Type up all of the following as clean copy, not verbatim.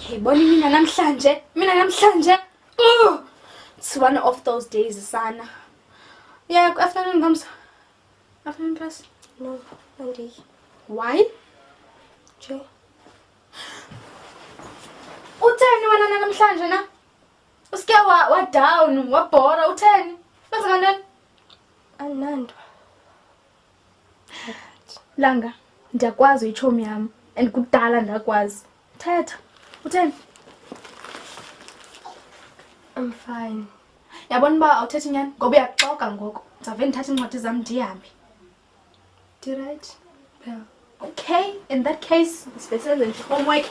Yayibona mina namhlanje. It's one of those days, Sana. Yeah, afternoon comes. Afternoon class? No, Monday. Why? Jay. Utheni wena namhlanje na? Usike wa down, wabhora utheni? Wenza ngani? Anando. Langa, ndiyakwazi uyichomi yami and kudala ndakwazi. Thetha. Utheni? I'm fine. Yabona uba awuthethi nyani ngoba uyaxoka ngoku. Ndizawuvele ndithathe iincwadi zam ndihambe. Right? Yeah. Okay, in that case, sibesenze nje homework.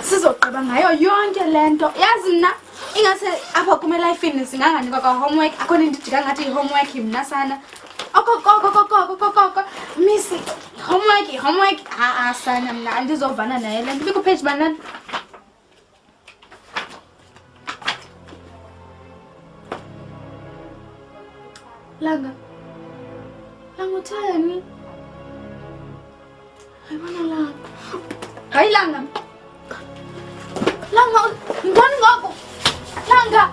Sizogqiba ngayo yonke lento. Yazi mna ingase apha kuma life singanganikwa kwa homework. Akhona into ijika ngathi i-homework mna Sana. Okoko. Miss homework. Sana mna andizovana naye lento. Biko page banana. Langa utheni? Ayibona Langa. Hayi Langa, ngibona ngoku. Langa.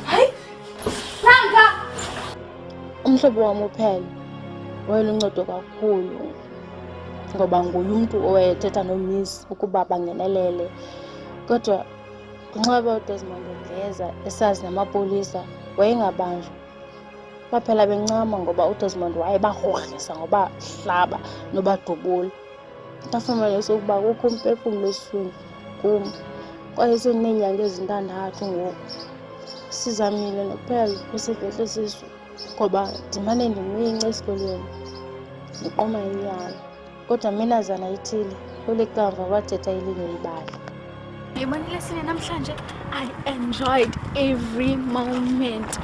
Hayi. Langa. Umhlobo wami uphela wayeluncedo kakhulu ngoba nguye umuntu owayethetha noMiss ukuba bangenelele. Kodwa ngenxa yoba uDesmond Ndleza esazi namapolisa wayengabanjwa. Baphela bencama ngoba uDesmond wayebagrogrisa ngoba hlaba nobadubula. Ndafumanisa ukuba kukho umphefumlo esiswini kum kwaye seneenyanga ezintandathu ngoku. Sizamile nophela kwisibhedlele sisu ngoba ndimane ndiminca esikolweni ndiqoma inyala. Kodwa minazana ithile kule kamva wathetha elinye ibali. Yabona lesine namhlanje I enjoyed every moment.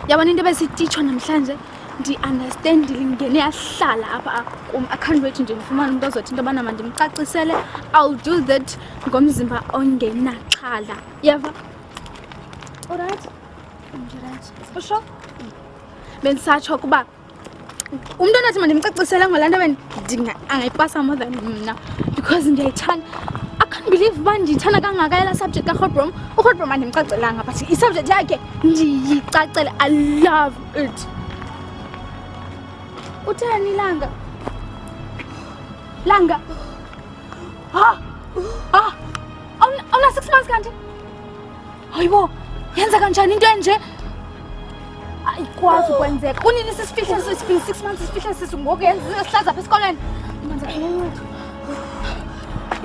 Yabona into besititshwa namhlanje ndi-understand ngene yahlala apha kum. I can't wait nje ndifumane umuntu ozothi into yobana mandimcacisele. I'll do that ngomzimba ongenaxhala. Yeva? Alright? For sure? Bendisatsho ukuba umntu onathi mandimcacisele ngolaa nto angayipasa more than mna because ndiyayithanda. I can't believe uba ndiyithanda kangaka yela subject kaRhodbrom. uRhodbrom andimcacelanga but i-subject yakhe ndiyicacele. I love it. Utheni Langa? Awuna 6 months kanti? Hayibo, yenza kanjani into enje? Ayikwazi ukwenzeka. Kunini sisifihla it's been 6 months sisifihla sisu ngoku yenza sihlaza apha esikolweni. Manza kulencwadi.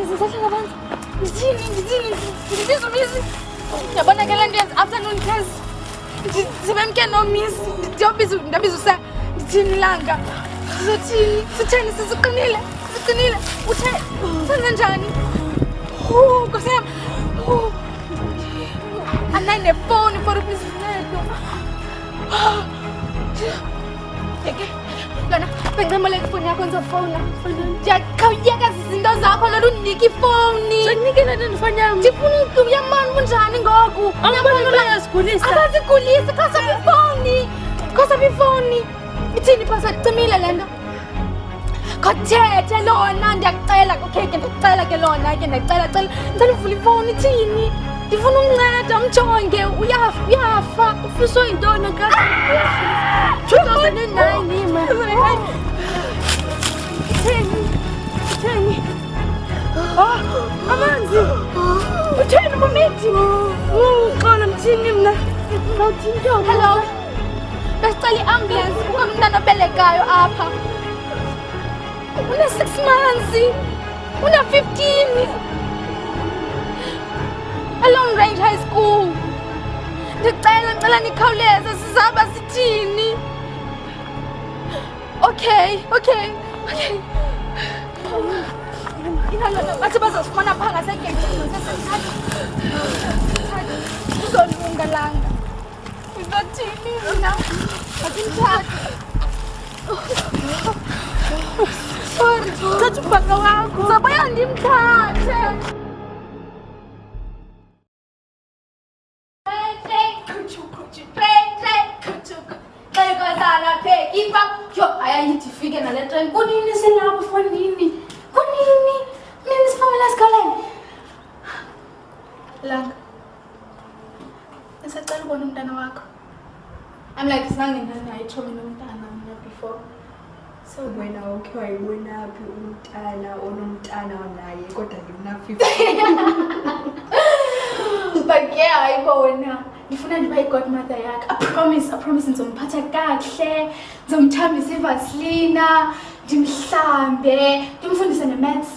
Izinto abantu. Ndithini uMiss. Yabona ke le nto yenza afternoon class. Ndibemke noMiss. Ndabiza usa. Ndithini Langa? Sitheni siqinile. Senze njani? Nkosi yam. Anayinefowuni for uPisinedo. Yeke, lona bengicemele ifowuni yakho ndizofowuna. Ndiyakhawuyeka zizinto zakho lona undinike ifowuni. Sekunikela ndifana yam. Ndifuna umntu uyamani kunjani ngoku? Abantu bayasigulisa. Akasigulisi, khosapha ifowuni. Ithini phasa kucimile le nto? Kothethe lona ndiyakucela. Okay ke ndikucela ke lona ke ndicela ndicela uvula ifowuni. Ithini? Ndifuna umnceda umjonge uyafa. Ufisa yintoni ka? 2009 ma. Utheni? Amanzi. Utheni mamithi? Uxola mthini mna. Ngawuthinto. Hello. Besicela i-ambulance kukhona umntana obelekayo apha. Una 6 months. Una 15. Long Range High School. Ndicela nikhawuleze sizaba sithini. Okay. Inalona bathi bazosifuna phaa ngasegeyithini sesithatha. Uzolunga Langa. Ngizothini mina? Akimthatha. Sorry. Thatha ubhaka wakho. Zabuya ndimthathe. Ayayidifike nale train. Kunini silapha fondini? Kunini? Nini sifamela esikoleni? like sanginganayo itshomi nomntana mna before. So wena ukhe wayibonaphi umntana onomntana naye kodwa ngimna 50. But yeah, ayibona. Ngifuna ndiba i-godmother yakhe. I promise ngizomphatha kahle, ngizomthambisa ivaselina, ndimhlambe, ndimfundise ne-maths.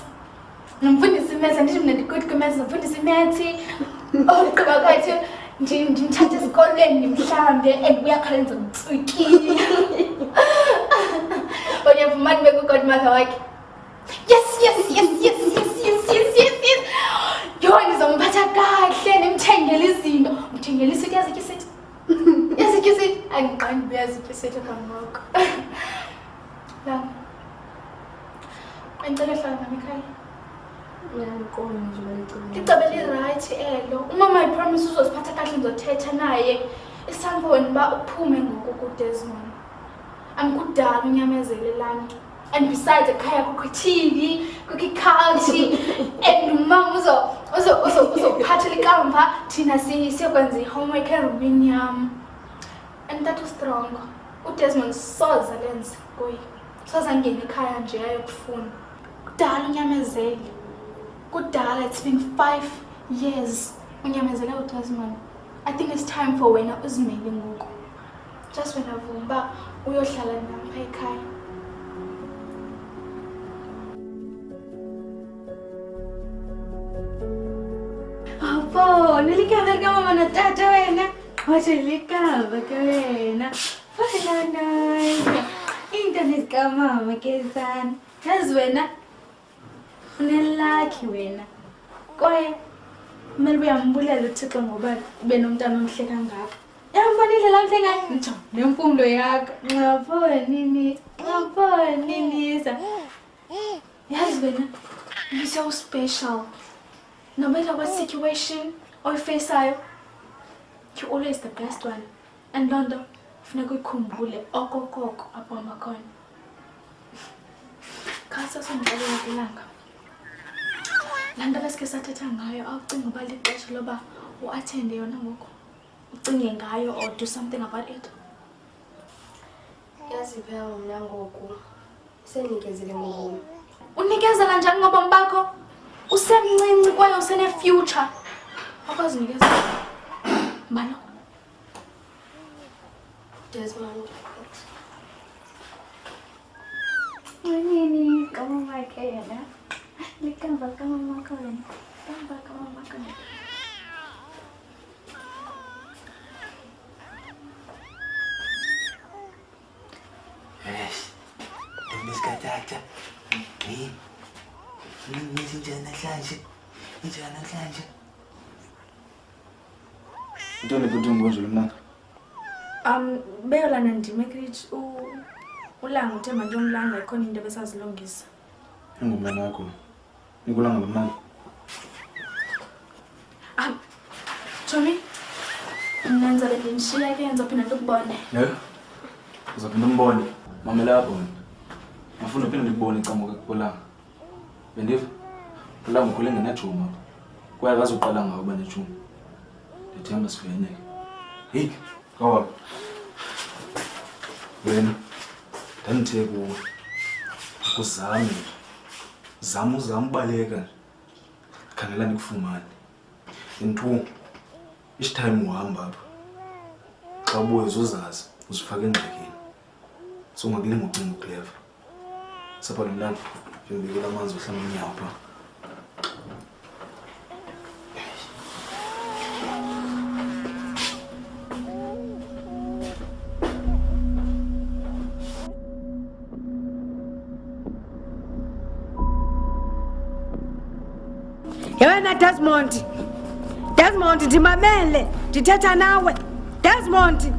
Ngimfundise i-maths, andithi mina ndi-good kwi-maths, ngimfundise i-maths. Ogqiba kwathi ndimthathe esikolweni ndimhlambe and uyakhala enza umtsuki. Uyavuma ndibe ku-godmother wakhe? Yes. Yo, ndizomphatha kahle, ndimthengele izinto. Umthengele isithi yazitya isithi. Yazitya isithi. Angiqondi uba yazitya isithi kwangoko. La. Ngicela hlala nami ekhaya. Uyangiqonda nje balicela. Licebe li-right elo. Umama I promise uzosiphatha kahle ngizothetha naye. It's time for wena uba uphume ngoku kuDesmond. Angikudala unyamezele laa nto. And besides ekhaya kukho i-TV, kukho i-couch, and umama uzophathela ikamva thina siyokwenza i-homework erumini yam. And that was strong. uDesmond soze lenze kuye. Soze angene ekhaya nje ayokufuna. Kudala unyamezele. Kudala, it's been 5 years unyamezele uDesmond. I think it's time for wena uzimele ngoku. Just wena vuma uba uyohlala nami pha ekhaya. Nilikava ka mama na tata wena. Wacha nilikava ka wena. Fana nice. Internet ka mama ke sana. Yazi wena. Unelakhi wena. Kwaye kumele uyambulela uThixo ngoba ube nomntana omhle kangaka. Yamfanele la mhle ngathi njo nemfundo yakho. Ngapho nini. Yazi wena. You're so special. No matter what situation or face you're always the best one. And Londo, funeka ukhumbule okokoko apho makhona. Khasa sonqabela kulanga. Landa besike sathetha ngayo awucinga uba lixesha loba uattende yona ngoku. Ucinge ngayo or do something about it. Yazi phela mina ngoku senikezele ngoku. Unikezela njani ngobomi bakho? Usemncinci kwaye usene-future. Akwazinikeza. Mbalo? Desmond. Nini, kamama wakhe yena. Likamva kamama wakhe wena. Kamva kamama wakhe wena. Yes. Miskatata. Njani namhlanje? Ntoni futhi ngonjolo mna? Beyolana ndimekrithi ulanga uthe mandiyomlanga ikhona into besazilungisa. Engumntana wakho. Nikulanga lomnandi. Tommy, nenza bendishiya ke ngizophinda ndikubone. Yebo. Uzophinda umbone. Mamela apho wena. Ngifuna uphinde ndikubone icamuka kulanga. Bendiva? Ulanga ukhule ngenajuma. Kwaye akazuqala ngawo uba nejuma. Ndithemba sivenyeke. Hey, kawa. Wena ndandithe kuwe uzame ubaleka khangela ndikufumane. Into each time uhamba apha xa ubuye uzazi uzifaka engxakini. So ngakulinga ucinga uclever. Sapha lo mntana njengobekela amanzi ohlamba unyawo pha. Yena Desmond ndimamele ndithetha nawe. Desmond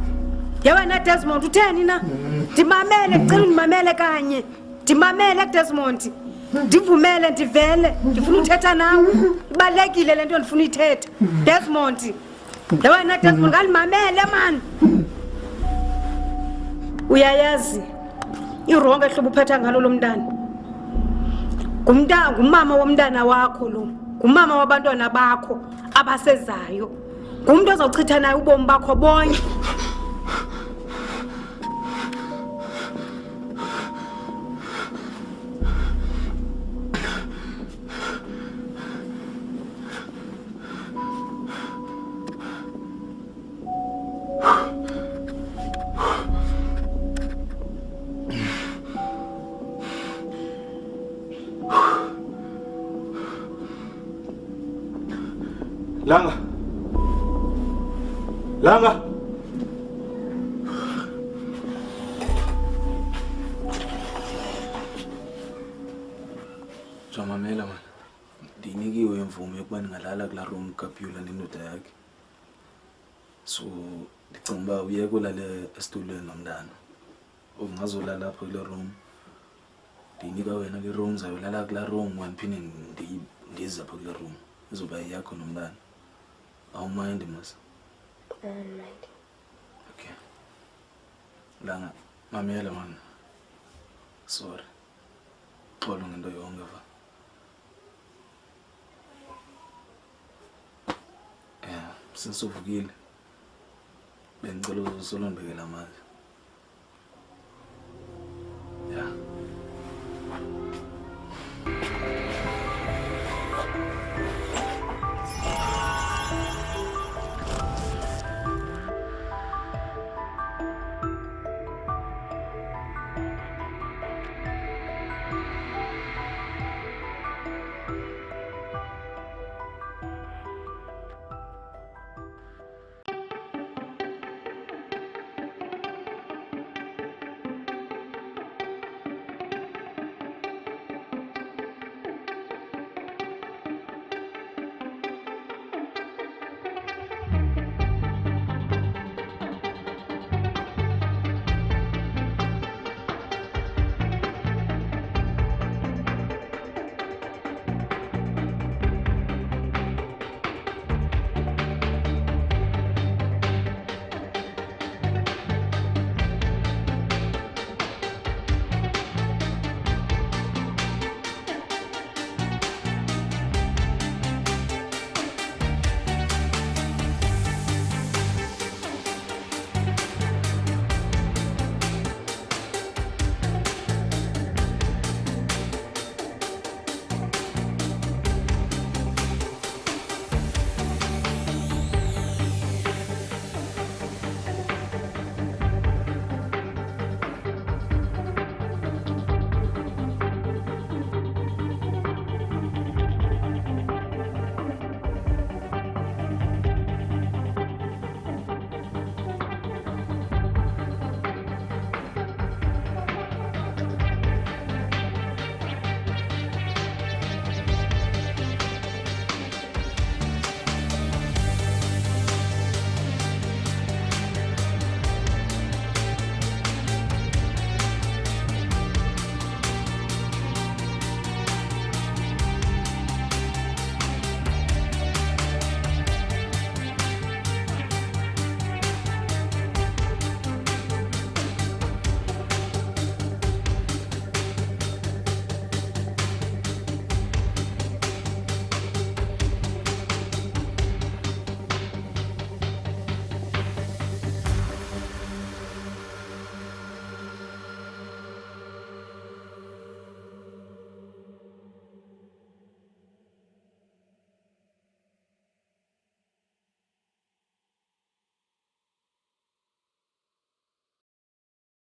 yewena Desmond utheni na? Ndimamele ngicela undimamele kanye. Ndimamele Desmond. Ndivumele ndivele ndifuna uthetha nawe. Ibalekile lento ndifuna ithetha. Desmond yewena Desmond ngalimamele man. Uyayazi irongo ehlobo uphetha ngalo lo mntana. Ngumama womntana wakho lo. Ngumama wabantwana bakho abasezayo. Ngumuntu ozawuchitha naye ubomi bakho bonke. Langa. Langa. Jamamela man. Ndinikiwe imvume yokuba ndingalala kulaa room kaPhula nendoda yakhe. So ndicinga uba uyeke ulala esitulweni nomntana. Ungazolala apho kule room. Ndinika wena le room uzayolala kulaa room wandiphinde ndize apha kule room. Izoba yakho nomntana. Awumind mas. Alright. Okay. Langa, mamela man. Sorry. Xolo ngento yonke va. Sesuvukile. Bengicela uzolondekela manje.